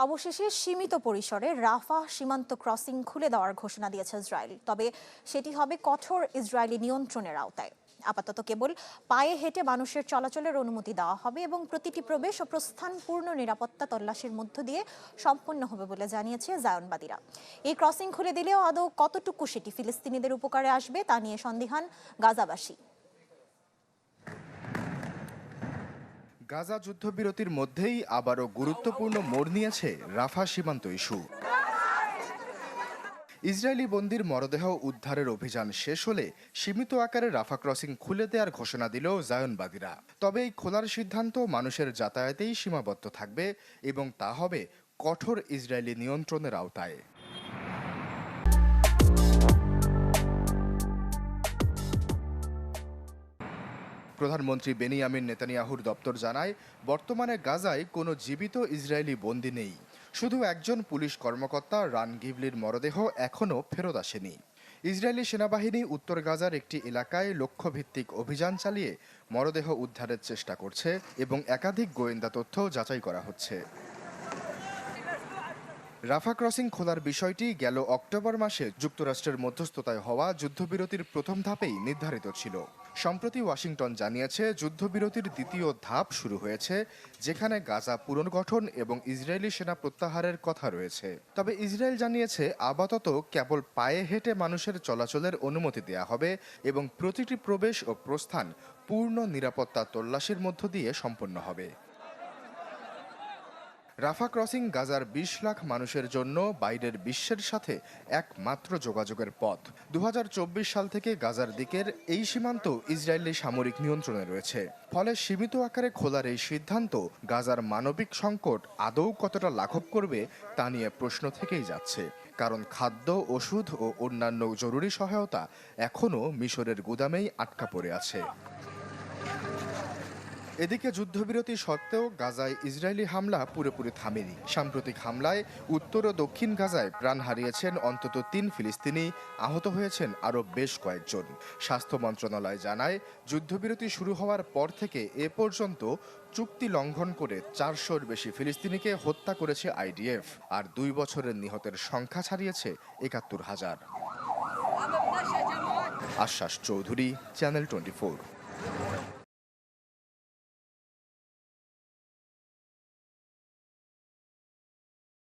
অবশেষে সীমিত পরিসরে রাফা সীমান্ত ক্রসিং খুলে দেওয়ার ঘোষণা দিয়েছে ইসরায়েল, তবে সেটি হবে কঠোর ইসরায়েলি নিয়ন্ত্রণের আওতায়। আপাতত কেবল পায়ে হেঁটে মানুষের চলাচলের অনুমতি দেওয়া হবে এবং প্রতিটি প্রবেশ ও প্রস্থান পূর্ণ নিরাপত্তা তল্লাশির মধ্য দিয়ে সম্পন্ন হবে বলে জানিয়েছে জায়নবাদীরা। এই ক্রসিং খুলে দিলেও আদৌ কতটুকু সেটি ফিলিস্তিনিদের উপকারে আসবে তা নিয়ে সন্দিহান গাজাবাসী। গাজা যুদ্ধবিরতির মধ্যেই আবারও গুরুত্বপূর্ণ মোড় নিয়েছে রাফা সীমান্ত ইস্যু। ইসরায়েলি বন্দির মরদেহ উদ্ধারের অভিযান শেষ হলে সীমিত আকারে রাফা ক্রসিং খুলে দেওয়ার ঘোষণা দিল জায়নবাদীরা। তবে এই খোলার সিদ্ধান্ত মানুষের যাতায়াতেই সীমাবদ্ধ থাকবে এবং তা হবে কঠোর ইসরায়েলি নিয়ন্ত্রণের আওতায়। প্রধানমন্ত্রী বেনিয়ামিন নেতানিয়াহুর দপ্তর জানায়, বর্তমানে গাজায় কোনো জীবিত ইসরায়েলি বন্দী নেই। শুধু একজন পুলিশ কর্মকর্তা রান গিভলির মরদেহ এখনও ফেরত আসেনি। ইসরায়েলি সেনাবাহিনী উত্তর গাজার একটি এলাকায় লক্ষ্যভিত্তিক অভিযান চালিয়ে মরদেহ উদ্ধারের চেষ্টা করছে এবং একাধিক গোয়েন্দা তথ্য যাচাই করা হচ্ছে। রাফা ক্রসিং খোলার বিষয়টি গেল অক্টোবর মাসে যুক্তরাষ্ট্রের মধ্যস্থতায় হওয়া যুদ্ধবিরতির প্রথম ধাপেই নির্ধারিত ছিল। সম্প্রতি ওয়াশিংটন জানিয়েছে যুদ্ধবিরতির দ্বিতীয় ধাপ শুরু হয়েছে, যেখানে গাজা পুনর্গঠন এবং ইসরায়েলি সেনা প্রত্যাহারের কথা রয়েছে। তবে ইসরায়েল জানিয়েছে আপাতত কেবল পায়ে হেঁটে মানুষের চলাচলের অনুমতি দেওয়া হবে এবং প্রতিটি প্রবেশ ও প্রস্থান পূর্ণ নিরাপত্তা তল্লাশির মধ্য দিয়ে সম্পন্ন হবে। রাফা ক্রসিং গাজার ২০ লাখ মানুষের জন্য বাইরের বিশ্বের সাথে একমাত্র যোগাযোগের পথ। ২০২৪ সাল থেকে গাজার দিকের এই সীমান্ত ইসরায়েলি সামরিক নিয়ন্ত্রণে রয়েছে। ফলে সীমিত আকারে খোলার এই সিদ্ধান্ত গাজার মানবিক সংকট আদৌ কতটা লাঘব করবে তা নিয়ে প্রশ্ন থেকেই যাচ্ছে। কারণ খাদ্য, ওষুধ ও অন্যান্য জরুরি সহায়তা এখনও মিশরের গুদামেই আটকা পড়ে আছে। এদিকে যুদ্ধবিরতি সত্ত্বেও গাজায় ইসরায়েলি হামলা পুরোপুরি থামেনি। সাম্প্রতিক হামলায় উত্তর ও দক্ষিণ গাজায় প্রাণ হারিয়েছেন অন্তত ৩ ফিলিস্তিনি, আহত হয়েছেন আরও বেশ কয়েকজন। স্বাস্থ্য মন্ত্রণালয় জানায়, যুদ্ধবিরতি শুরু হওয়ার পর থেকে এ পর্যন্ত চুক্তি লঙ্ঘন করে ৪০০-র বেশি ফিলিস্তিনিকে হত্যা করেছে আইডিএফ, আর ২ বছরের নিহতের সংখ্যা ছাড়িয়েছে ৭১,০০০। আশ্বাস চৌধুরী, চ্যানেল 24।